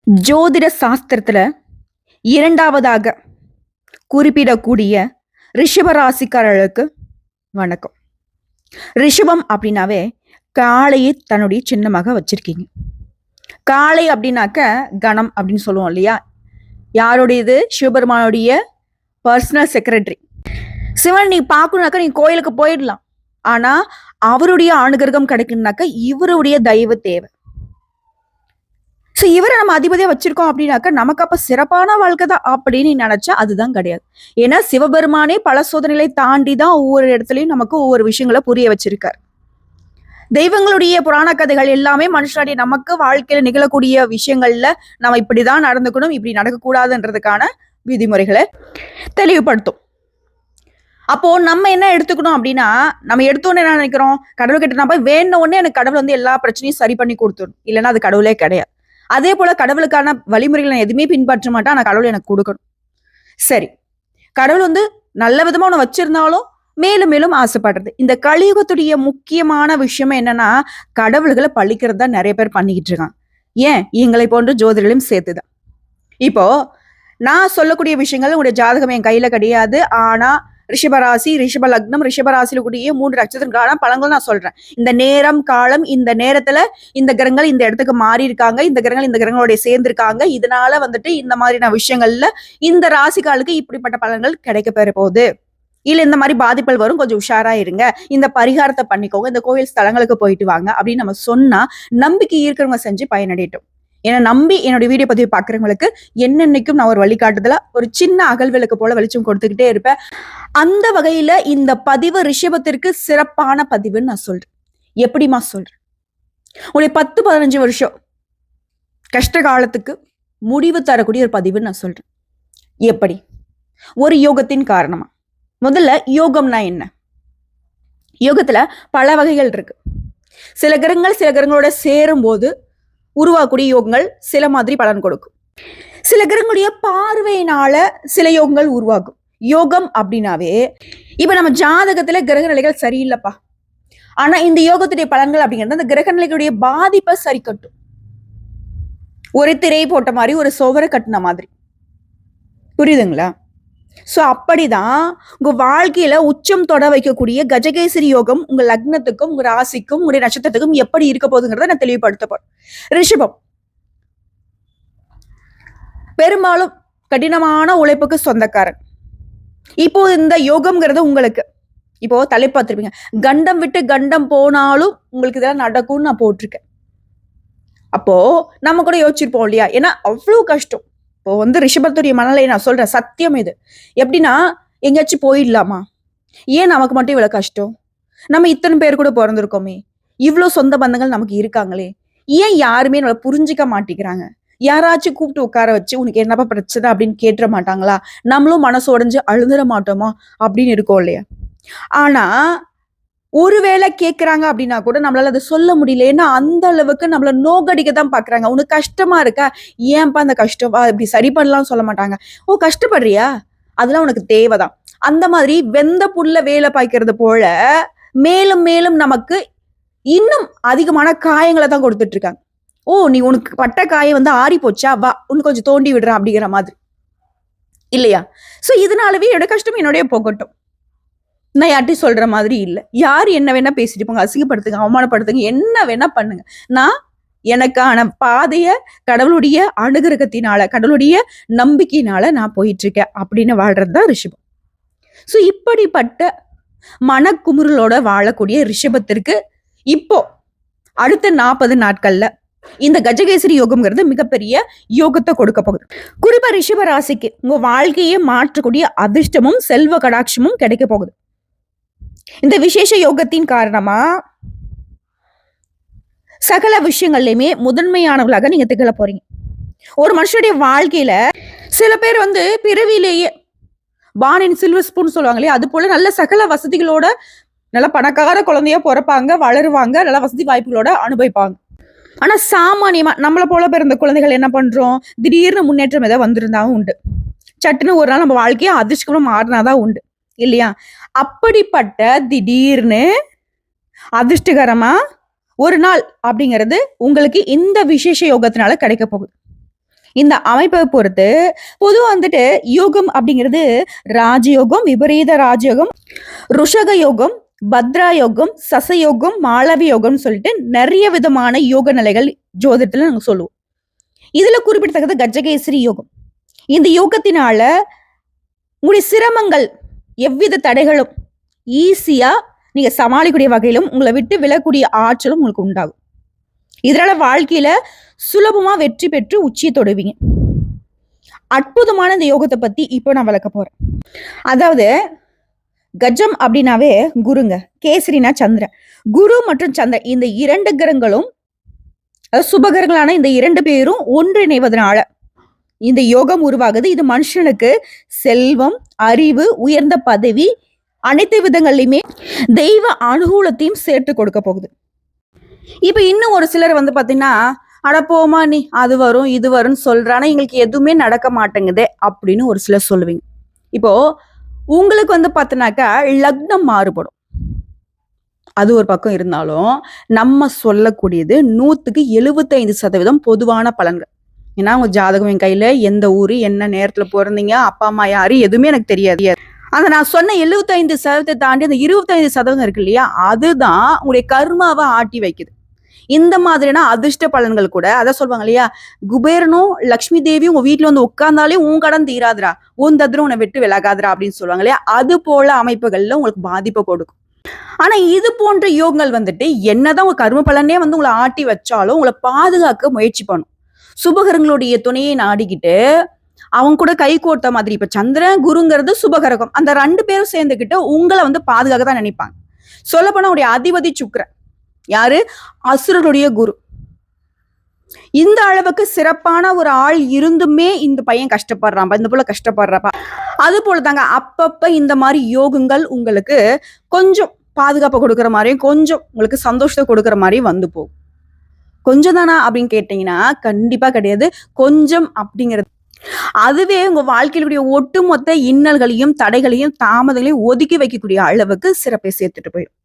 ஜோதிட சாஸ்திரத்துல இரண்டாவதாக குறிப்பிடக்கூடிய ரிஷபராசிக்காரர்களுக்கு வணக்கம். ரிஷபம் அப்படின்னாவே காளையை தன்னுடைய சின்னமாக வச்சிருக்கீங்க. காளை அப்படின்னாக்க கணம் அப்படின்னு சொல்லுவோம் இல்லையா? யாருடையது? சிவபெருமானுடைய பர்சனல் செக்ரட்டரி. சிவன் நீ பார்க்கணுனாக்கா நீ கோயிலுக்கு போயிடலாம். ஆனா அவருடைய அனுகிரகம் கிடைக்கணும்னாக்க இவருடைய தயவு தேவை. ஸோ இவரை நம்ம அதிபதியா வச்சிருக்கோம் அப்படின்னாக்கா நமக்கு அப்ப சிறப்பான வாழ்க்கை தான் அப்படின்னு நினைச்சா அதுதான் கிடையாது. ஏன்னா சிவபெருமானே பல சோதனைகளை தாண்டி தான் ஒவ்வொரு இடத்துலயும் நமக்கு ஒவ்வொரு விஷயங்களை புரிய வச்சிருக்காரு. தெய்வங்களுடைய புராண கதைகள் எல்லாமே மனுஷனுடைய நமக்கு வாழ்க்கையில நிகழக்கூடிய விஷயங்கள்ல நம்ம இப்படிதான் நடந்துக்கணும், இப்படி நடக்கக்கூடாதுன்றதுக்கான விதிமுறைகளை தெளிவுபடுத்தும். அப்போ நம்ம என்ன எடுத்துக்கணும் அப்படின்னா, நம்ம எடுத்தோன்னு என்ன நினைக்கிறோம், கடவுள்கிட்ட நான் போய் வேண்ட உடனே எனக்கு கடவுள் வந்து எல்லா பிரச்சனையும் சரி பண்ணி கொடுத்துடும். இல்லைன்னா அது கடவுளே கிடையாது. அதே போல கடவுளுக்கான வழிமுறைகளை நான் எதுவுமே பின்பற்ற மாட்டேன். ஆனா கடவுள் எனக்கு கொடுக்கணும். சரி, கடவுள் வந்து நல்ல விதமா உன்னை வச்சிருந்தாலும் மேலும் மேலும் ஆசைப்படுறது. இந்த கலியுகத்துடைய முக்கியமான விஷயம் என்னன்னா, கடவுள்களை பழிக்கிறது தான் நிறைய பேர் பண்ணிக்கிட்டு இருக்காங்க. ஏன்? எங்களை போன்ற ஜோதிடர்களையும் சேர்த்துதான். இப்போ நான் சொல்லக்கூடிய விஷயங்கள் உங்களுடைய ஜாதகம் என் கையில கிடையாது. ஆனா ரிஷபராசி, ரிஷப லக்னம், ரிஷபராசியில கூடிய 3 நட்சத்திரங்களுக்கான பலன்கள் நான் சொல்றேன். இந்த நேரம் காலம், இந்த நேரத்துல இந்த கிரகங்கள் இந்த இடத்துக்கு மாறி இருக்காங்க, இந்த கிரகங்கள் இந்த கிரகங்களோட சேர்ந்திருக்காங்க, இதனால வந்துட்டு இந்த மாதிரியான விஷயங்கள்ல இந்த ராசிக்காலுக்கு இப்படிப்பட்ட பலன்கள் கிடைக்க பெற போகுது, இல்ல இந்த மாதிரி பாதிப்புகள் வரும், கொஞ்சம் உஷாரா இருங்க, இந்த பரிகாரத்தை பண்ணிக்கோங்க, இந்த கோயில் ஸ்தலங்களுக்கு போயிட்டு வாங்க அப்படின்னு நம்ம சொன்னா நம்பிக்கை இருக்கிறவங்க செஞ்சு பயனடையட்டும். ஏன்னா நம்பி என்னோட வீடியோ பதிவு பாக்குறவங்களுக்கு என்னென்னைக்கும் நான் ஒரு வழிகாட்டுதல ஒரு சின்ன அகல்விளக்கு போல வெளிச்சம் கொடுத்துக்கிட்டே இருப்பேன். அந்த வகையில இந்த பதிவு ரிஷபத்திற்கு சிறப்பான பதிவுன்னு நான் சொல்றேன். எப்படிமா சொல்றேன்? உடைய 10-15 வருஷம் கஷ்ட காலத்துக்கு முடிவு தரக்கூடிய ஒரு பதிவுன்னு நான் சொல்றேன். எப்படி? ஒரு யோகத்தின் காரணமா. முதல்ல யோகம்னா என்ன? யோகத்துல பல வகைகள் இருக்கு. சில கிரகங்களோட சேரும் போது உருவாக்கக்கூடிய யோகங்கள் சில மாதிரி பலன் கொடுக்கும். சில கிரகங்களுடைய பார்வையினால சில யோகங்கள் உருவாகும். யோகம் அப்படின்னாவே இப்ப நம்ம ஜாதகத்துல கிரக நிலைகள் சரியில்லைப்பா, ஆனா இந்த யோகத்துடைய பலன்கள் அப்படிங்கிறது அந்த கிரக நிலைகளுடைய பாதிப்பை சரி கட்டும். ஒரு திரை போட்ட மாதிரி, ஒரு சுவரை கட்டின மாதிரி. புரியுதுங்களா? சோ அப்படிதான் உங்க வாழ்க்கையில உச்சம் தொட வைக்கக்கூடிய கஜகேசரி யோகம் உங்க லக்னத்துக்கும் உங்க ராசிக்கும் உங்களுடைய நட்சத்திரத்துக்கும் எப்படி இருக்க போகுதுங்கிறத நான் தெளிவுபடுத்த போறேன். ரிஷபம் பெரும்பாலும் கடினமான உழைப்புக்கு சொந்தக்காரன். இப்போ இந்த யோகம்ங்கிறது உங்களுக்கு இப்போ தலைப்பாத்திருப்பீங்க, கண்டம் விட்டு கண்டம் போனாலும் உங்களுக்கு இதெல்லாம் நடக்கும்னு நான் போட்டிருக்கேன். அப்போ நம்ம கூட யோசிச்சிருப்போம் இல்லையா? ஏன்னா அவ்வளவு கஷ்டம். இப்போ வந்து ரிஷபத்துடைய மனநிலை நான் சொல்றேன், சத்தியம் இது. எப்படின்னா, எங்கேயாச்சும் போயிடலாமா? ஏன் நமக்கு மட்டும் இவ்வளவு கஷ்டம்? நம்ம இத்தனை பேர் கூட பிறந்திருக்கோமே, இவ்வளவு சொந்த பந்தங்கள் நமக்கு இருக்காங்களே, ஏன் யாருமே நம்மளை புரிஞ்சிக்க மாட்டேங்கிறாங்க? யாராச்சும் கூப்பிட்டு உட்கார வச்சு உனக்கு என்னப்பா பிரச்சனை அப்படின்னு கேட்டுற மாட்டாங்களா? நம்மளும் மனசு உடைஞ்சு அழுதுற மாட்டோமா அப்படின்னு இருக்கோம் இல்லையா? ஆனா ஒருவேளை கேட்கறாங்க அப்படின்னா கூட நம்மளால அதை சொல்ல முடியல. ஏன்னா அந்த அளவுக்கு நம்மள நோகடிக்க தான் பாக்குறாங்க. உனக்கு கஷ்டமா இருக்கா? ஏன்பா அந்த கஷ்டம்? இப்படி சரி பண்ணலாம்னு சொல்ல மாட்டாங்க. ஓ, கஷ்டப்படுறியா? அதெல்லாம் உனக்கு தேவைதான். அந்த மாதிரி வெந்த புல்ல வேலை பாய்க்கிறது போல மேலும் மேலும் நமக்கு இன்னும் அதிகமான காயங்களை தான் கொடுத்துட்டு இருக்காங்க. ஓ, நீ உனக்கு பட்ட காயம் வந்து ஆறி போச்சா, வா உனக்கு கொஞ்சம் தோண்டி விடுறான் அப்படிங்கிற மாதிரி இல்லையா? சோ இதனாலவே என்னோட கஷ்டம் என்னோடய போகட்டும், நான் யார்ட்டையும் சொல்ற மாதிரி இல்லை. யார் என்ன வேணா பேசிட்டு போங்க, அசிங்கப்படுத்துங்க, அவமானப்படுத்துங்க, என்ன வேணா பண்ணுங்க. நான் எனக்கான பாதைய கடவுளுடைய அனுகிரகத்தினால, கடவுளுடைய நம்பிக்கையினால நான் போயிட்டு இருக்கேன் அப்படின்னு வாழ்றதுதான் ரிஷபம். சோ இப்படிப்பட்ட மனக்குமுறலோட வாழக்கூடிய ரிஷபத்திற்கு இப்போ அடுத்த 40 நாட்கள்ல இந்த கஜகேசரி யோகம்ங்கிறது மிகப்பெரிய யோகத்தை கொடுக்க போகுது. குறிப்பா ரிஷப ராசிக்கு உங்க வாழ்க்கையை மாற்றக்கூடிய அதிர்ஷ்டமும் செல்வ கடாட்சமும் கிடைக்க போகுது. இந்த விசேஷ யோகத்தின் காரணமா சகல விஷயங்கள்லயுமே முதன்மையானவர்களாக நீங்க திகழ போறீங்க. ஒரு மனுஷனுடைய வாழ்க்கையில சில பேர் வந்து பிறவிலேயே பானின் சில்வர் ஸ்பூன் சொல்லுவாங்களே, அது போல நல்ல சகல வசதிகளோட நல்ல பணக்கார குழந்தையா பிறப்பாங்க, வளருவாங்க, நல்ல வசதி வாய்ப்புகளோட அனுபவிப்பாங்க. ஆனா சாமானியமா நம்மளை போல பிறந்த குழந்தைகள் என்ன பண்றோம், திடீர்னு முன்னேற்றம் ஏதாவது வந்திருந்தாவும் உண்டு, சட்டுன்னு ஒரு நாள் நம்ம வாழ்க்கையை அதிர்ஷ்டமா மாறினாதான் உண்டு இல்லையா? அப்படிப்பட்ட திடீர்னு அதிர்ஷ்டகரமா ஒரு நாள் அப்படிங்கிறது உங்களுக்கு இந்த விசேஷ யோகத்தினால கிடைக்க போகுது. இந்த அமைப்பை பொறுத்து பொதுவா வந்துட்டு யோகம் அப்படிங்கிறது ராஜயோகம், விபரீத ராஜயோகம், ருஷக யோகம், பத்ரா யோகம், சசயோகம், மாளவி யோகம்னு சொல்லிட்டு நிறைய விதமான யோக நிலைகள் ஜோதிடத்துல நாங்க சொல்லுவோம். இதுல குறிப்பிடத்தக்கது கஜகேசரி யோகம். இந்த யோகத்தினால உங்களுடைய சிரமங்கள் எவ்வித தடைகளும் ஈஸியா நீங்க சமாளிக்கூடிய வகையிலும் உங்களை விட்டு விழக்கூடிய ஆற்றலும் உங்களுக்கு உண்டாகும். இதனால வாழ்க்கையில சுலபமா வெற்றி பெற்று உச்சியை தொடுவீங்க. அற்புதமான இந்த யோகத்தை பத்தி இப்போ நான் விளக்க போறேன். அதாவது கஜம் அப்படின்னாவே குருங்க, கேசரினா சந்திரன். குரு மற்றும் சந்திரன் இந்த 2 கிரகங்களும், சுபகிரகங்களான இந்த 2 பேரும் ஒன்றிணைவதனால இந்த யோகம் உருவாகுது. இது மனுஷனுக்கு செல்வம், அறிவு, உயர்ந்த பதவி, அனைத்து விதங்கள்லையுமே தெய்வ அனுகூலத்தையும் சேர்த்து கொடுக்க போகுது. இப்ப இன்னும் ஒரு சிலர் வந்து பாத்தீங்கன்னா, அட போமா நீ அது வரும் இது வரும்னு சொல்றானா எங்களுக்கு எதுவுமே நடக்க மாட்டேங்குதே அப்படின்னு ஒரு சிலர் சொல்லுவீங்க. இப்போ உங்களுக்கு வந்து பார்த்தீங்கன்னாக்கா லக்னம் மாறுபடும். அது ஒரு பக்கம் இருந்தாலும் நம்ம சொல்லக்கூடியது 100க்கு 75% பொதுவான பலன்கள். ஏன்னா உங்க ஜாதகம் என் கையில, எந்த ஊரு, என்ன நேரத்துல பிறந்தீங்க, அப்பா அம்மா யாரு எதுவுமே எனக்கு தெரியாது. அந்த நான் சொன்ன 75% தாண்டி அந்த 25% இருக்கு இல்லையா, அதுதான் உங்களுடைய கர்மாவை ஆட்டி வைக்குது. இந்த மாதிரினா அதிர்ஷ்ட பலன்கள் கூட அதான் சொல்லுவாங்க இல்லையா, குபேரனும் லக்ஷ்மி தேவியும் உங்க வீட்டுல வந்து உட்கார்ந்தாலே உன் கடன் தீராதுரா, உன் தத்ரம் உன்னை விட்டு விலகாதுரா அப்படின்னு சொல்லுவாங்க இல்லையா. அது போல அமைப்புகள்ல உங்களுக்கு பாதிப்பை கொடுக்கும். ஆனா இது போன்ற யோகங்கள் வந்துட்டு என்னதான் உங்க கர்ம பலனே வந்து உங்களை ஆட்டி வச்சாலும் உங்களை பாதுகாக்க முயற்சி பண்ணும். சுபகரங்களுடைய துணையை நாடிக்கிட்டு அவங்க கூட கை கோர்த்த மாதிரி, இப்ப சந்திரன் குருங்கிறது சுபகரகம், அந்த 2 பேரும் சேர்ந்துக்கிட்டு உங்களை வந்து பாதுகாக்க தான் நினைப்பாங்க. சொல்ல போனா உடைய அதிபதி சுக்கிரன் யாரு, அசுரருடைய குரு. இந்த அளவுக்கு சிறப்பான ஒரு ஆள் இருந்துமே இந்த பையன் கஷ்டப்படுறான், இந்த போல கஷ்டப்படுறப்பா. அது போலதாங்க அப்பப்ப இந்த மாதிரி யோகங்கள் உங்களுக்கு கொஞ்சம் பாதுகாப்பை கொடுக்குற மாதிரியும் கொஞ்சம் உங்களுக்கு சந்தோஷத்தை கொடுக்குற மாதிரியும் வந்து போகும். கொஞ்சம் தானா அப்படின்னு கேட்டீங்கன்னா கண்டிப்பா கிடையாது. கொஞ்சம் அப்படிங்கிறது அதுவே உங்க வாழ்க்கையிலுடைய ஒட்டுமொத்த இன்னல்களையும் தடைகளையும் தாமதங்களையும் ஒதுக்கி வைக்கக்கூடிய அளவுக்கு சிறப்பை சேர்த்துட்டு போயிடும்.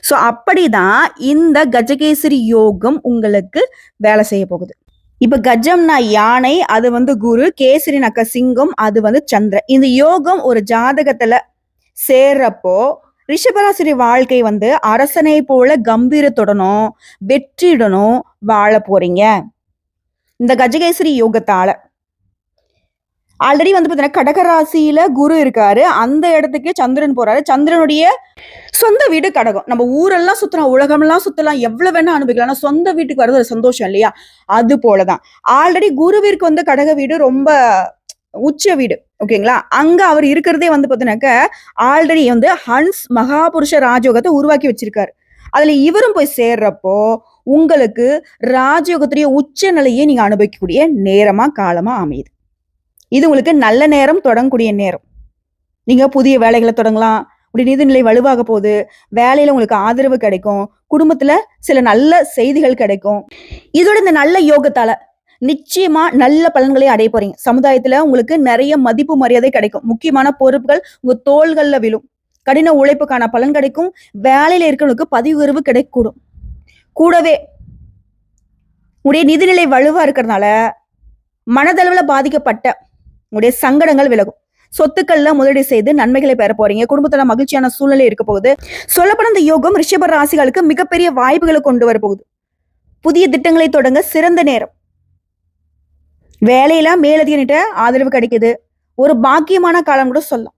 சோ அப்படிதான் இந்த கஜகேசரி யோகம் உங்களுக்கு வேலை செய்ய போகுது. இப்ப கஜம்னா யானை, அது வந்து குரு, கேசரினாக்க சிங்கம், அது வந்து சந்திரன். இந்த யோகம் ஒரு ஜாதகத்துல சேர்றப்போ ரிஷபராசி வாழ்க்கை வந்து அரசனை போல கம்பீரத்துடனும் வெற்றியுடனும் வாழ போறீங்க இந்த கஜகேசரி யோகத்தால. ஆல்ரெடி வந்து பாத்தீங்கன்னா கடகராசியில குரு இருக்காரு, அந்த இடத்துக்கு சந்திரன் போறாரு. சந்திரனுடைய சொந்த வீடு கடகம். நம்ம ஊரெல்லாம் சுத்தலாம், உலகமெல்லாம் சுத்தலாம், எவ்வளவு வேணா அனுபவிக்கலாம். ஆனா சொந்த வீட்டுக்கு வர்றது ஒரு சந்தோஷம் இல்லையா, அது போலதான் ஆல்ரெடி குருவிற்கு வந்து கடக வீடு ரொம்ப உச்ச வீடு, ஓகேங்களா. அங்க அவர் இருக்கிறதே வந்து பாத்தீங்கன்னாக்க ஆல்ரெடி வந்து ஹன்ஸ் மகாபுருஷ ராஜயோகத்தை உருவாக்கி வச்சிருக்காரு. அதுல இவரும் போய் சேர்றப்போ உங்களுக்கு ராஜயோகத்துடைய உச்ச நிலையை நீங்க அனுபவிக்கக்கூடிய நேரமா காலமா அமையுது. இது உங்களுக்கு நல்ல நேரம், தொடங்கக்கூடிய நேரம். நீங்க புதிய வேலைகளை தொடங்கலாம், உடைய நிதிநிலை வலுவாக போகுது, வேலையில உங்களுக்கு ஆதரவு கிடைக்கும், குடும்பத்துல சில நல்ல செய்திகள் கிடைக்கும். இதோட இந்த நல்ல யோகத்தால நிச்சயமா நல்ல பலன்களை அடைய போறீங்க. சமுதாயத்துல உங்களுக்கு நிறைய மதிப்பு மரியாதை கிடைக்கும், முக்கியமான பொறுப்புகள் உங்க தோள்கள்ல விழும், கடின உழைப்புக்கான பலன் கிடைக்கும், வேலையில இருக்கிறவங்களுக்கு பதவி உயர்வு கிடைக்கூடும். கூடவே உடைய நிதிநிலை வலுவா இருக்கிறதுனால மனதளவுல பாதிக்கப்பட்ட உடைய சங்கடங்கள் விலகும். சொத்துக்கள்ல முதலீடு செய்து நன்மைகளை பெற போறீங்க. குடும்பத்துல மகிழ்ச்சியான சூழ்நிலை இருக்க போகுது. சொல்லப்பட இந்த யோகம் ரிஷப ராசிகளுக்கு மிகப்பெரிய வாய்ப்புகளை கொண்டு வர போகுது. புதிய திட்டங்களை தொடங்க சிறந்த நேரம். வேலையில மேலதிக ஆதரவு கிடைக்குது, ஒரு பாக்கியமான காலம் கூட சொல்லலாம்.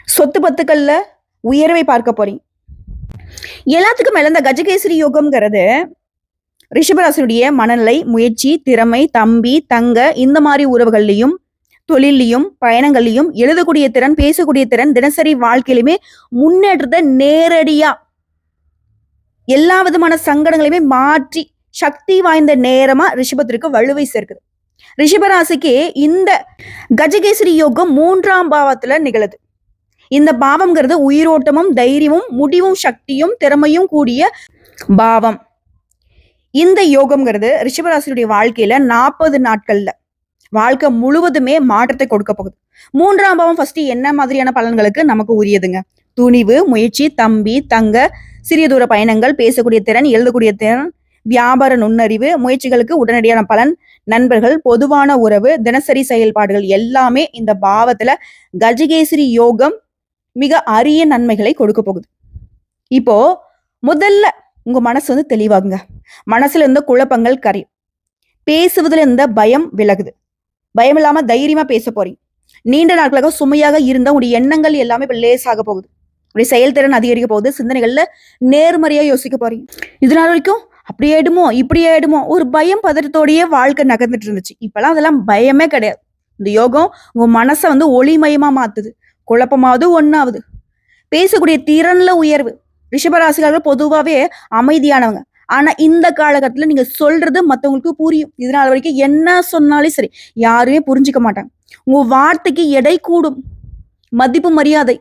சொத்து பத்துக்கள்ல உயர்வை பார்க்க போறீங்க. எல்லாத்துக்கும் மேல இந்த கஜகேசரி யோகம்ங்கிறது ரிஷபராசியுடைய மனநிலை, முயற்சி, திறமை, தம்பி தங்க இந்த மாதிரி உறவுகள்லையும் தொழிலையும் பயணங்கள்லையும் எழுதக்கூடிய திறன், பேசக்கூடிய திறன், தினசரி வாழ்க்கையிலுமே முன்னேற்றத்தை நேரடியா எல்லா விதமான சங்கடங்களையுமே மாற்றி சக்தி வாய்ந்த நேரமா ரிஷபத்திற்கு வலுவை சேர்க்குது. ரிஷபராசிக்கு இந்த கஜகேசரி யோகம் 3ஆம் பாவத்துல நிகழுது. இந்த பாவம்ங்கிறது உயிரோட்டமும் தைரியமும் முடிவும் சக்தியும் திறமையும் கூடிய பாவம். இந்த யோகம்ங்கிறது ரிஷபராசியுடைய வாழ்க்கையில 40 நாட்கள்ல வாழ்க்கை முழுவதுமே மாற்றத்தை கொடுக்க போகுது. 3ஆம் பாவம் ஃபர்ஸ்ட் என்ன மாதிரியான பலன்களுக்கு நமக்கு உரியதுங்க? துணிவு, முயற்சி, தம்பி தங்க, சிறிய தூர பயணங்கள், பேசக்கூடிய திறன், எழுதக்கூடிய திறன், வியாபார நுண்ணறிவு, முயற்சிகளுக்கு உடனடியான பலன், நண்பர்கள், பொதுவான உறவு, தினசரி செயல்பாடுகள் எல்லாமே இந்த பாவத்துல கஜகேசரி யோகம் மிக அரிய நன்மைகளை கொடுக்க போகுது. இப்போ முதல்ல உங்க மனசு வந்து தெளிவாகுங்க. மனசுல இருந்த குழப்பங்கள் கரையும். பேசுவதுல இருந்த பயம் விலகுது. பயம் இல்லாம தைரியமா பேச போறீங்க. நீண்ட நாட்களாக சுமையாக இருந்த உங்களுடைய எண்ணங்கள் எல்லாமே இப்ப லேசாக போகுது. உடைய செயல்திறன் அதிகரிக்க போகுது. சிந்தனைகள்ல நேர்மறையா யோசிக்க போறீங்க. இதனால வரைக்கும் அப்படி ஆயிடுமோ இப்படி ஆயிடுமோ ஒரு பயம் பதட்டத்தோடயே வாழ்க்கை நகர்ந்துட்டு இருந்துச்சு. இப்பெல்லாம் அதெல்லாம் பயமே கிடையாது. இந்த யோகம் உங்க மனசை வந்து ஒளிமயமா மாத்துது. குழப்பமாவது ஒன்னாவது. பேசக்கூடிய திறன்ல உயர்வு. ரிஷபராசிக்காரர்கள் பொதுவாவே அமைதியானவங்க. ஆனா இந்த காலகட்டத்துல நீங்க சொல்றது மத்தவங்களுக்கு புரியும். இதனால வரைக்கும் என்ன சொன்னாலும் சரி யாருமே புரிஞ்சுக்க மாட்டாங்க. உங்க வார்த்தைக்கு எடை கூடும். மதிப்பு மரியாதை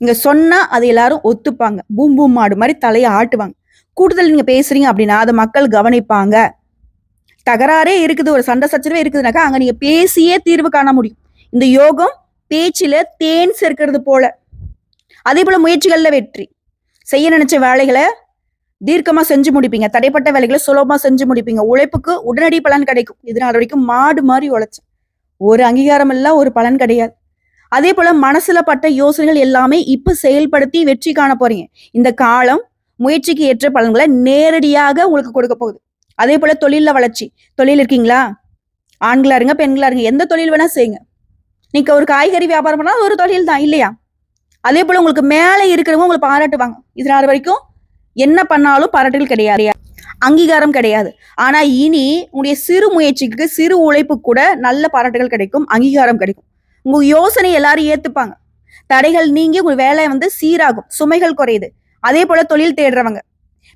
நீங்க சொன்னா அதை எல்லாரும் ஒத்துப்பாங்க. பூம் பூம் மாடு மாதிரி தலையை ஆட்டுவாங்க. கூடுதல் நீங்க பேசுறீங்க அப்படின்னா அதை மக்கள் கவனிப்பாங்க. தகராறே இருக்குது, ஒரு சண்டை சச்சரவே இருக்குதுனாக்கா அங்க நீங்க பேசியே தீர்வு காண முடியும். இந்த யோகம் பேச்சில தேன் சேர்க்கிறது போல. அதே போல முயற்சிகள்ல வெற்றி. செய்ய நினைச்ச வேலைகளை தீர்க்கமா செஞ்சு முடிப்பீங்க. தடைப்பட்ட வேலைகளை சுலபமா செஞ்சு முடிப்பீங்க. உழைப்புக்கு உடனடி பலன் கிடைக்கும். இதனால வரைக்கும் மாடு மாதிரி உழைச்சேன். ஒரு அங்கீகாரம் எல்லாம் ஒரு பலன் கிடையாது. அதே போல மனசுல பட்ட யோசனைகள் எல்லாமே இப்ப செயல்படுத்தி வெற்றி காண போறீங்க. இந்த காலம் முயற்சிக்கு ஏற்ற பலன்களை நேரடியாக உங்களுக்கு கொடுக்க போகுது. அதே போல தொழில வளர்ச்சி. தொழில் இருக்கீங்களா? ஆண்களா இருங்க பெண்களா இருங்க, எந்த தொழில் வேணா செய்யுங்க. நீங்க ஒரு காய்கறி வியாபாரம் பண்ணா ஒரு தொழில் தான் இல்லையா? அதே போல உங்களுக்கு மேல இருக்கிறவங்க உங்களை பாராட்டுவாங்க. இதனால வரைக்கும் என்ன பண்ணாலும் பாராட்டுகள் கிடையாது, அங்கீகாரம் கிடையாது. ஆனா இனி உங்களுடைய சிறு முயற்சிக்கு சிறு உழைப்பு கூட நல்ல பாராட்டுகள் கிடைக்கும், அங்கீகாரம் கிடைக்கும். உங்க யோசனை எல்லாரும் ஏத்துப்பாங்க. தடைகள் நீங்கி உங்க வேலை வந்து சீராகும், சுமைகள் குறையுது. அதே போல தொழில் தேடுறவங்க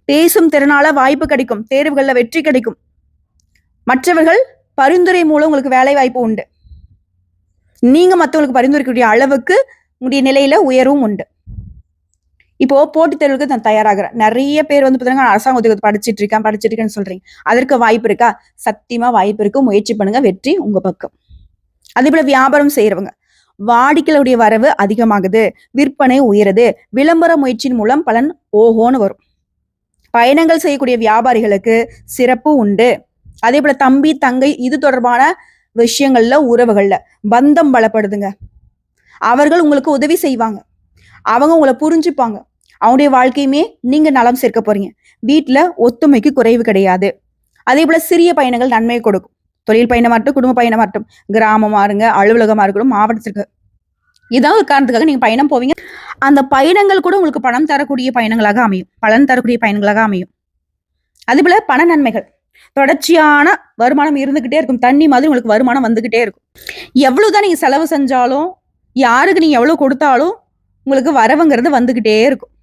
பேசும் திறனால வாய்ப்பு கிடைக்கும், தேர்வுகள்ல வெற்றி கிடைக்கும். மற்றவர்கள் பரிந்துரை மூலம் உங்களுக்கு வேலை வாய்ப்பு உண்டு. நீங்க மற்றவங்களுக்கு பரிந்துரைக்கக்கூடிய அளவுக்கு உங்களுடைய நிலையில உயர்வும் உண்டு. இப்போ போட்டித் தேர்வுக்கு நான் தயாராகிறேன். நிறைய பேர் வந்து பார்த்தீங்கன்னா அரசாங்க உத்தியோகத்தை படிச்சுட்டு இருக்கேன்னு சொல்றீங்க. அதற்கு வாய்ப்பு இருக்கா? சத்தியமா வாய்ப்பு இருக்கு. முயற்சி பண்ணுங்க, வெற்றி உங்க பக்கம். அதே போல வியாபாரம் செய்யறவங்க வாடிக்கையாளருடைய வரவு அதிகமாகுது, விற்பனை உயருது, விளம்பர முயற்சியின் மூலம் பலன் ஓஹோன்னு வரும். பயணங்கள் செய்யக்கூடிய வியாபாரிகளுக்கு சிறப்பு உண்டு. அதே போல தம்பி தங்கை இது தொடர்பான விஷயங்கள்ல உறவுகள்ல பந்தம் பலப்படுதுங்க. அவர்கள் உங்களுக்கு உதவி செய்வாங்க. அவங்க உங்களை புரிஞ்சுப்பாங்க. அவனுடைய வாழ்க்கையுமே நீங்க நலம் சேர்க்க போறீங்க. வீட்டுல ஒத்துமைக்கு குறைவு கிடையாது. அதே போல சிறிய பயணங்கள் நன்மையை கொடுக்கும். தொழில் பயணமாகட்டும், குடும்ப பயணமாகட்டும், கிராமமா இருங்க, அலுவலகமா இருக்கட்டும், மாவட்டத்திற்கு இதான் ஒரு காரணத்துக்காக நீங்க பயணம் போவீங்க. அந்த பயணங்கள் கூட உங்களுக்கு பணம் தரக்கூடிய பயணங்களாக அமையும், பலன் தரக்கூடிய பயணங்களாக அமையும். அதே போல பண நன்மைகள், தொடர்ச்சியான வருமானம் இருந்துகிட்டே இருக்கும். தண்ணி மாதிரி உங்களுக்கு வருமானம் வந்துகிட்டே இருக்கும். எவ்வளவுதான் நீங்க செலவு செஞ்சாலும், யாருக்கு நீங்க எவ்வளவு கொடுத்தாலும் உங்களுக்கு வரவுங்கிறது வந்துகிட்டே இருக்கும்.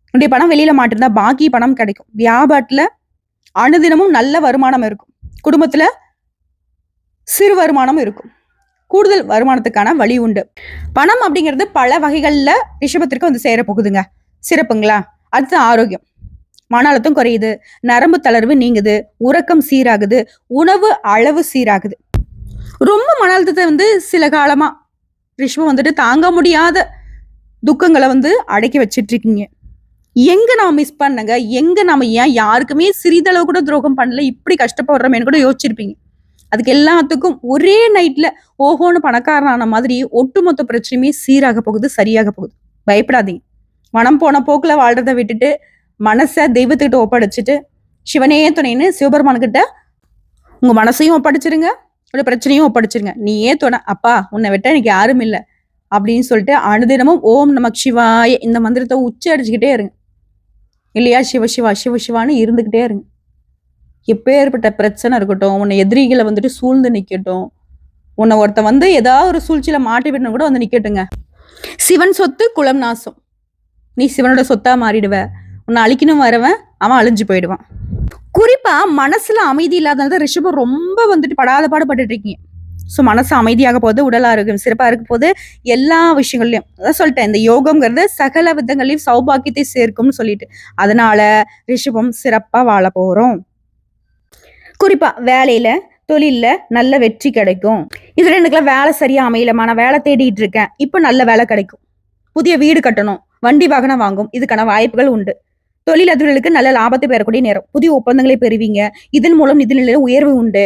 உங்களுடைய பணம் வெளியில மாட்டிருந்தா பாக்கி பணம் கிடைக்கும். வியாபாரத்துல அனுதினமும் நல்ல வருமானம் இருக்கும். குடும்பத்துல சிறு வருமானம் இருக்கும். கூடுதல் வருமானத்துக்கான வழி உண்டு. பணம் அப்படிங்கிறது பல வகைகள்ல ரிஷபத்திற்கு வந்து சேர போகுதுங்க. சிறப்புங்களா? அடுத்து ஆரோக்கியம். மன அழுத்தம் குறையுது, நரம்பு தளர்வு நீங்குது, உறக்கம் சீராகுது, உணவு அளவு சீராகுது. ரொம்ப மன அழுத்தத்தை வந்து சில காலமா ரிஷபம் வந்துட்டு தாங்க முடியாத துக்கங்களை வந்து அடக்கி வச்சிட்டு இருக்கீங்க. எங்க நான் மிஸ் பண்ணங்க, எங்க நாம ஏன் யாருக்குமே சிறிதளவு கூட துரோகம் பண்ணல, இப்படி கஷ்டப்படுறோமேனு கூட யோசிச்சிருப்பீங்க. அதுக்கு எல்லாத்துக்கும் ஒரே நைட்ல ஓஹோன்னு பணக்காரனான மாதிரி ஒட்டுமொத்த பிரச்சனையுமே சீராக போகுது, சரியாக போகுது. பயப்படாதீங்க. மனம் போன போக்குல வாழ்றதை விட்டுட்டு மனசை தெய்வத்துக்கிட்ட ஒப்படைச்சிட்டு சிவனே துணைன்னு சிவபெருமானுக்கிட்ட உங்க மனசையும் ஒப்படைச்சிருங்க, ஒரு பிரச்சனையும் ஒப்படைச்சிருங்க. நீயே துணை, அப்பா உன்னை விட்ட எனக்கு யாரும் இல்லை அப்படின்னு சொல்லிட்டு அனுதினமும் ஓம் நமக் சிவாய இந்த மந்திரத்தை உச்சி அடிச்சுக்கிட்டே இருங்க. இல்லையா? சிவசிவா சிவசிவான்னு இருந்துகிட்டே இருங்க. எப்பேற்பட்ட பிரச்சனை இருக்கட்டும், உன்னை எதிரிகளை வந்துட்டு சூழ்ந்து நிக்கட்டும், உன்னை ஒருத்த வந்து ஏதாவது ஒரு சூழ்ச்சியில மாட்டி விடணும் கூட வந்து நிக்கட்டுங்க. சிவன் சொத்து குலம் நாசம். நீ சிவனோட சொத்தா மாறிடுவ. உன்னை அழிக்கணும் வரவன் அவன் அழிஞ்சு போயிடுவான். குறிப்பா மனசுல அமைதி இல்லாதனால ரிஷபம் ரொம்ப வந்துட்டு படாத பாடுபட்டு இருக்கீங்க. ஸோ மனசு அமைதியாக போகுது, உடல் ஆரோக்கியம் சிறப்பாக இருக்க போது, எல்லா விஷயங்கள்லையும் அதான் சொல்லிட்டேன். இந்த யோகம்ங்கிறது சகல விதங்களையும் சௌபாக்கியத்தை சேர்க்கும்னு சொல்லிட்டு, அதனால ரிஷபம் சிறப்பா வாழ போறோம். குறிப்பா வேலையில தொழில்ல நல்ல வெற்றி கிடைக்கும். இதுல எனக்குலாம் வேலை சரியா அமையலமா, நான் வேலை தேடிட்டு இருக்கேன், இப்ப நல்ல வேலை கிடைக்கும். புதிய வீடு கட்டணும், வண்டி வாகனம் வாங்கும், இதுக்கான வாய்ப்புகள் உண்டு. தொழிலதிபர்களுக்கு நல்ல லாபத்தை பெறக்கூடிய நேரம். புதிய ஒப்பந்தங்களை பெறுவீங்க. இதன் மூலம் நிதி நிலையில உயர்வு உண்டு.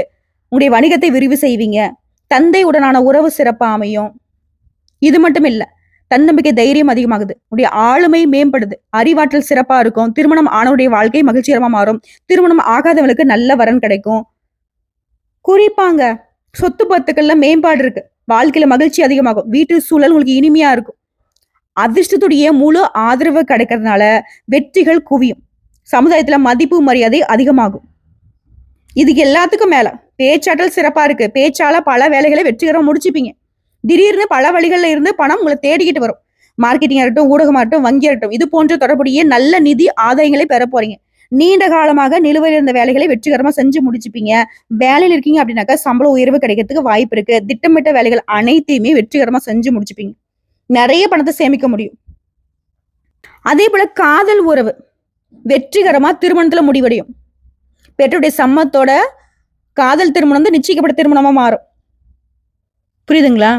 உங்களுடைய வணிகத்தை விரிவு செய்வீங்க. தந்தையுடனான உறவு சிறப்பா அமையும். இது மட்டும் இல்ல, தன்னம்பிக்கை தைரியம் அதிகமாகுது. உடைய ஆளுமை மேம்படுது. அறிவாற்றல் சிறப்பா இருக்கும். திருமணம் ஆனவுடைய வாழ்க்கை மகிழ்ச்சிகரமா மாறும். திருமணம் ஆகாதவங்களுக்கு நல்ல வரன் கிடைக்கும். குறிப்பாங்க சொத்து பத்துக்கள்ல மேம்பாடு இருக்கு. வாழ்க்கையில மகிழ்ச்சி அதிகமாகும். வீட்டு சூழல் உங்களுக்கு இனிமையா இருக்கும். அதிர்ஷ்டத்துடைய முழு ஆதரவு கிடைக்கிறதுனால வெற்றிகள் குவியும். சமுதாயத்துல மதிப்பு மரியாதை அதிகமாகும். இதுக்கு எல்லாத்துக்கும் மேல பேச்சாற்றல் சிறப்பா இருக்கு. பேச்சால பல வேலைகளை வெற்றிகரமா முடிச்சுப்பீங்க. திடீர்னு பல வழிகள்ல இருந்து பணம் உங்களை தேடிக்கிட்டு வரும். மார்க்கெட்டிங்கா இருக்கட்டும், ஊடகமா இருக்கட்டும், வங்கியா இருக்கட்டும், இது போன்ற தொடர்புடைய நல்ல நிதி ஆதாயங்களை பெற போறீங்க. நீண்ட காலமாக நிலுவையில் இருந்த வேலைகளை வெற்றிகரமா செஞ்சு முடிச்சுப்பீங்க. வேலையில இருக்கீங்க அப்படின்னாக்கா சம்பள உயர்வு கிடைக்கிறதுக்கு வாய்ப்பு இருக்கு. திட்டமிட்ட வேலைகள் அனைத்தையுமே வெற்றிகரமா செஞ்சு முடிச்சுப்பீங்க. நிறைய பணத்தை சேமிக்க முடியும். அதே போல காதல் உறவு வெற்றிகரமா திருமணத்துல முடிவடையும். பெற்றோருடைய சம்மத்தோட காதல் திருமணம் வந்து நிச்சயிக்கப்பட்ட திருமணமா மாறும். புரியுதுங்களா?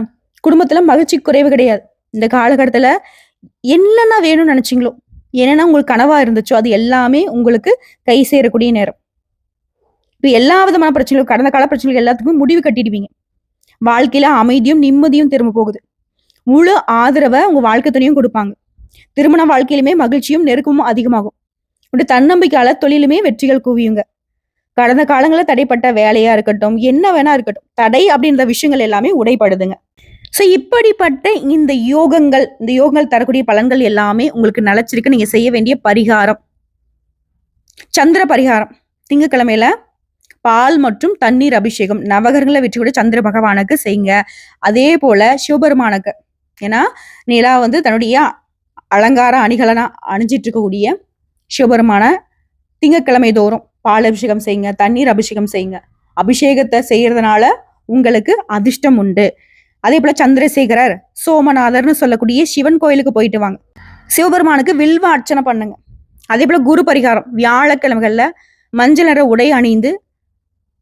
குடும்பத்துல மகிழ்ச்சி குறைவு கிடையாது. இந்த காலகட்டத்துல என்னென்ன வேணும்னு நினைச்சீங்களோ, என்னென்ன உங்களுக்கு கனவா இருந்துச்சோ அது எல்லாமே உங்களுக்கு கை சேரக்கூடிய நேரம். இப்ப எல்லா விதமான பிரச்சனைகளும், கடந்த கால பிரச்சனைகள் எல்லாத்துக்கும் முடிவு கட்டிடுவீங்க. வாழ்க்கையில அமைதியும் நிம்மதியும் திரும்ப போகுது. முழு ஆதரவை உங்க வாழ்க்கை துணையும் கொடுப்பாங்க. திருமண வாழ்க்கையிலுமே மகிழ்ச்சியும் நெருக்கமும் அதிகமாகும். உடைய தன்னம்பிக்கையால தொழிலுமே வெற்றிகள் குவியுங்க. கடந்த காலங்களில் தடைப்பட்ட வேலையா இருக்கட்டும், என்ன வேணா இருக்கட்டும், தடை அப்படின்ற விஷயங்கள் எல்லாமே உடைப்படுதுங்க. ஸோ இப்படிப்பட்ட இந்த யோகங்கள் தரக்கூடிய பலன்கள் எல்லாமே உங்களுக்கு நிலைச்சிருக்கு. நீங்க செய்ய வேண்டிய பரிகாரம் சந்திர பரிகாரம். திங்கட்கிழமையில பால் மற்றும் தண்ணீர் அபிஷேகம் நவகரங்களை வெற்றி கூட சந்திர பகவானுக்கு செய்யுங்க. அதே போல சிவபெருமானுக்கு, ஏன்னா நிலா வந்து தன்னுடைய அலங்கார அணிகலனா அணிஞ்சிட்டு இருக்கக்கூடிய சிவபெருமான திங்கட்கிழமை தோறும் பால் அபிஷேகம் செய்யுங்க, தண்ணீர் அபிஷேகம் செய்யுங்க. அபிஷேகத்தை செய்யறதுனால உங்களுக்கு அதிர்ஷ்டம் உண்டு. அதே போல சந்திரசேகரர், சோமநாதர்னு சொல்லக்கூடிய சிவன் கோயிலுக்கு போயிட்டு வாங்க. சிவபெருமானுக்கு வில்வ அர்ச்சனை பண்ணுங்க. அதே போல குரு பரிகாரம், வியாழக்கிழமைகள்ல மஞ்சள் நிற உடை அணிந்து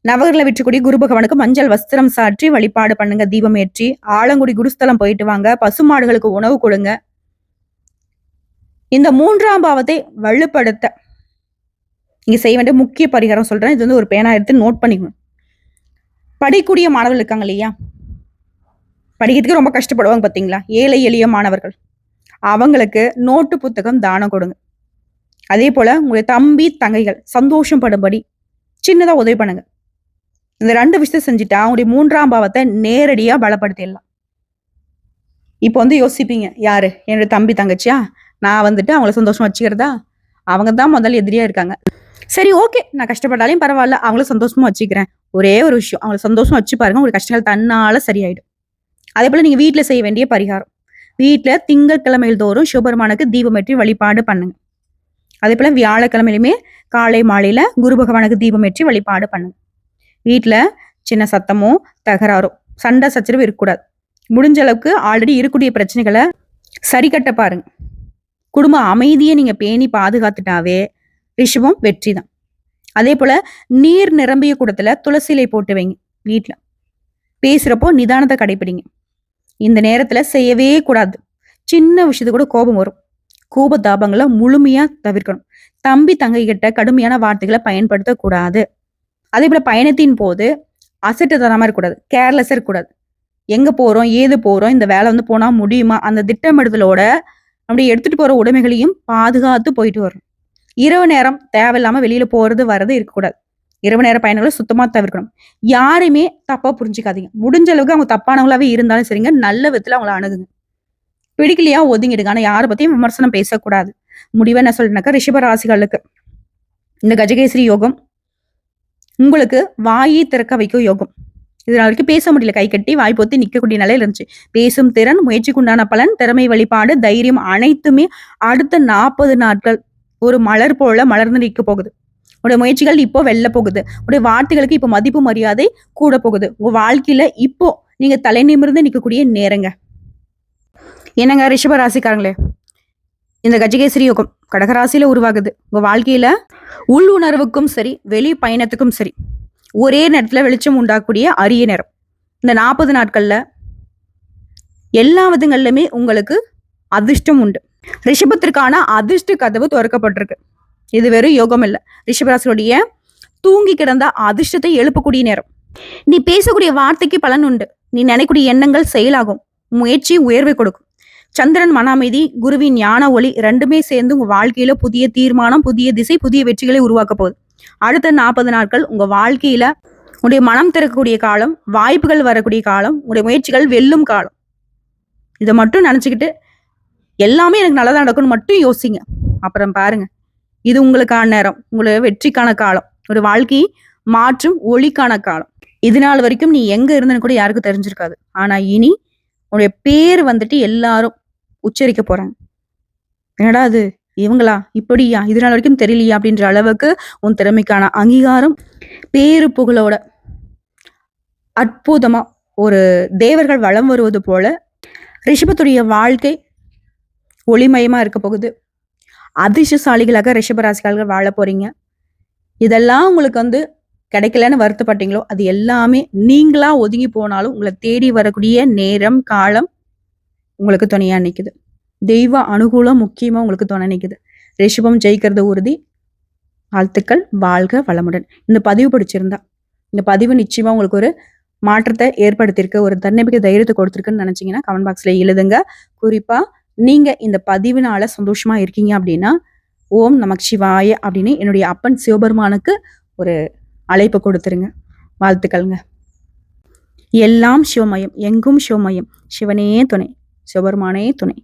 நவகரங்களை வெற்றக்கூடிய குரு பகவானுக்கு மஞ்சள் வஸ்திரம் சாற்றி வழிபாடு பண்ணுங்க. தீபம் ஏற்றி ஆலங்குடி குருஸ்தலம் போயிட்டு வாங்க. பசுமாடுகளுக்கு உணவு கொடுங்க. இந்த 3ஆம் பாவத்தை வலுப்படுத்த நீங்க செய்ய வேண்டிய முக்கிய பரிகாரம் சொல்றேன். இது வந்து ஒரு பேனா எடுத்து நோட் பண்ணிக்கணும். படிக்கக்கூடிய மாணவர்கள் இருக்காங்க இல்லையா, படிக்கிறதுக்கு ரொம்ப கஷ்டப்படுவாங்க பாத்தீங்களா, ஏழை எளிய மாணவர்கள், அவங்களுக்கு நோட்டு புத்தகம் தானம் கொடுங்க. அதே போல உங்களுடைய தம்பி தங்கைகள் சந்தோஷம் படும்படி சின்னதா உதவி பண்ணுங்க. இந்த 2 விஷயத்தை செஞ்சுட்டா அவங்களுடைய 3ஆம் பாவத்தை நேரடியா பலப்படுத்திடலாம். இப்போ வந்து யோசிப்பீங்க, யாரு என்னுடைய தம்பி தங்கச்சியா, நான் வந்துட்டு அவங்கள சந்தோஷமா வச்சுக்கிறதா, அவங்க தான் முதல்ல எதிரியா இருக்காங்க. சரி, ஓகே, நான் கஷ்டப்பட்டாலையும் பரவாயில்ல, அவங்கள சந்தோஷமா வச்சுக்கிறேன். ஒரே ஒரு விஷயம், அவங்கள சந்தோஷமா வச்சு பாருங்க, உங்களுக்கு கஷ்டங்கள் தன்னால சரியாயிடும். அதே போல நீங்க வீட்டுல செய்ய வேண்டிய பரிகாரம், வீட்டுல திங்கட்கிழமையில் தோறும் சிவபெருமானுக்கு தீபமேற்றி வழிபாடு பண்ணுங்க. அதே போல வியாழக்கிழமையிலுமே காலை மாலையில குரு பகவானுக்கு தீபமேற்றி வழிபாடு பண்ணுங்க. வீட்டுல சின்ன சத்தமோ தகராறோ சண்டை சச்சரவு இருக்கக்கூடாது. முடிஞ்ச அளவுக்கு ஆல்ரெடி இருக்கக்கூடிய பிரச்சனைகளை சரி கட்ட பாருங்க. குடும்ப அமைதியை நீங்க பேணி பாதுகாத்துட்டாவே ரிஷபம் வெற்றி தான். அதே போல நீர் நிரம்பிய கூடத்துல துளசிலை போட்டு வைங்க. வீட்டுல பேசுறப்போ நிதானத்தை கடைபிடிங்க. இந்த நேரத்துல செய்யவே கூடாது. சின்ன விஷயத்து கூட கோபம் வரும். கோபதாபங்களை முழுமையா தவிர்க்கணும். தம்பி தங்கை கிட்ட கடுமையான வார்த்தைகளை பயன்படுத்தக்கூடாது. அதே போல பயணத்தின் போது அசட்டு தராம இருக்கக்கூடாது, கேர்லெஸ்ஸா இருக்கக்கூடாது. எங்க போறோம், ஏது போறோம், இந்த வேலை வந்து போனா முடியுமா, அந்த திட்டமிடுதலோட நம்முடைய எடுத்துட்டு போற உடைமைகளையும் பாதுகாத்து போயிட்டு வரும். இரவு நேரம் தேவையில்லாம வெளியில போறது வர்றது இருக்கக்கூடாது. இரவு நேர பயணங்களை சுத்தமா தவிர்க்கணும். யாரையுமே தப்பா புரிஞ்சுக்காதீங்க. முடிஞ்ச அளவுக்கு அவங்க தப்பானவங்களாவே இருந்தாலும் சரிங்க, நல்ல விதத்துல அவங்கள அணுகுங்க. பிடிக்கலையா ஒதுங்கிடுங்க. ஆனா யாரை பத்தியும் விமர்சனம் பேசக்கூடாது. முடிவை என்ன சொல்றேன்னாக்கா, ரிஷப ராசிகளுக்கு இந்த கஜகேசரி யோகம் உங்களுக்கு வாயை திறக்க வைக்கும் யோகம். இதனால வரைக்கும் பேச முடியல, கை கட்டி வாய் பொத்தி நிக்கக்கூடிய நிலையில இருந்துச்சு. பேசும் திறன், முயற்சிக்குண்டான பலன், திறமை, வழிபாடு, தைரியம் அனைத்துமே அடுத்த 40 நாட்கள் ஒரு மலர் போல மலர்ந்து நிற்க போகுது. உடைய முயற்சிகள் இப்போ வெல்ல போகுது. உடைய வார்த்தைகளுக்கு இப்போ மதிப்பு மரியாதை கூட போகுது. உங்க வாழ்க்கையில இப்போ நீங்க தலை நிமிர்ந்து நிற்கக்கூடிய நேரங்க. என்னங்க ரிஷப ராசிக்காரங்களே, இந்த கஜகேசரி யோகம் கடகராசியில உருவாகுது. உங்க வாழ்க்கையில உள் உணர்வுக்கும் சரி, வெளி பயணத்துக்கும் சரி, ஒரே நேரத்துல வெளிச்சம் உண்டாக்கூடிய அரிய நேரம். இந்த 40 நாட்கள்ல எல்லா விதங்கள்லுமே உங்களுக்கு அதிர்ஷ்டம் உண்டு. ரிஷபத்திற்கான அதிர்ஷ்ட கதவு திறக்கப்பட்டிருக்கு. இது வெறும் யோகம் இல்லை, ரிஷபராசியுடைய தூங்கி கிடந்த அதிர்ஷ்டத்தை எழுப்பக்கூடிய நேரம். நீ பேசக்கூடிய வார்த்தைக்கு பலன் உண்டு. நீ நினைக்கூடிய எண்ணங்கள் செயலாகும். முயற்சி உயர்வை கொடுக்கும். சந்திரன் மன அமைதி, குருவின் ஞான ஒளி ரெண்டுமே சேர்ந்து உங்க வாழ்க்கையில புதிய தீர்மானம், புதிய திசை, புதிய வெற்றிகளை உருவாக்க போகுது. அடுத்த 40 நாட்கள் உங்க வாழ்க்கையில உங்களுடைய மனம் திறக்கக்கூடிய காலம், வாய்ப்புகள் வரக்கூடிய காலம், உங்களுடைய முயற்சிகள் வெல்லும் காலம். இதை மட்டும் நினைச்சுக்கிட்டு எல்லாமே எனக்கு நல்லதா நடக்கும்னு மட்டும் யோசிங்க. அப்புறம் பாருங்க, இது உங்களுக்கான நேரம், உங்களுடைய வெற்றிக்கான காலம், ஒரு வாழ்க்கை மாற்றும் ஒளிக்கான காலம். இது நாள் வரைக்கும் நீ எங்க இருந்தன்னு கூட யாருக்கும் தெரிஞ்சிருக்காது. ஆனா இனி உன்னுடைய பேர் வந்துட்டு எல்லாரும் உச்சரிக்க போறாங்க. என்னடா அது, இவங்களா, இப்படியா, இது நாள் வரைக்கும் தெரியலையா அப்படின்ற அளவுக்கு உன் திறமைக்கான அங்கீகாரம், பேரு புகழோட அற்புதமா ஒரு தேவர்கள் வலம் வருவது போல ரிஷபத்துடைய வாழ்க்கை ஒளிமயமா இருக்க போகுது. அதிர்ஷ்டசாலிகளாக ரிஷபராசிக்காரர்கள் வாழ போறீங்க. இதெல்லாம் உங்களுக்கு கிடைக்கலன்னு வருத்தப்பட்டீங்களோ அது எல்லாமே நீங்களா ஒதுங்கி போனாலும் உங்களை தேடி வரக்கூடிய நேரம் காலம் உங்களுக்கு துணையா நிக்குது. தெய்வ அனுகூலம் முக்கியமா உங்களுக்கு துணை நிக்குது. ரிஷபம் ஜெயிக்கிறது உறுதி. வாழ்த்துக்கள், வாழ்க வளமுடன். இந்த பதிவு பிடிச்சிருந்தா, இந்த பதிவு நிச்சயமா உங்களுக்கு ஒரு மாற்றத்தை ஏற்படுத்தியிருக்கு, ஒரு தன்னம்பிக்கை தைரியத்தை கொடுத்துருக்குன்னு நினைச்சீங்கன்னா கமெண்ட் பாக்ஸ்ல எழுதுங்க. குறிப்பா நீங்க இந்த பதிவினால சந்தோஷமா இருக்கீங்க அப்படின்னா ஓம் நமக் சிவாய அப்படின்னு என்னுடைய அப்பன் சிவபெருமானுக்கு ஒரு அழைப்பு கொடுத்துருங்க. வாழ்த்துக்கள்ங்க. எல்லாம் சிவமயம், எங்கும் சிவமயம், சிவனே துணை, சிவபெருமானே துணை.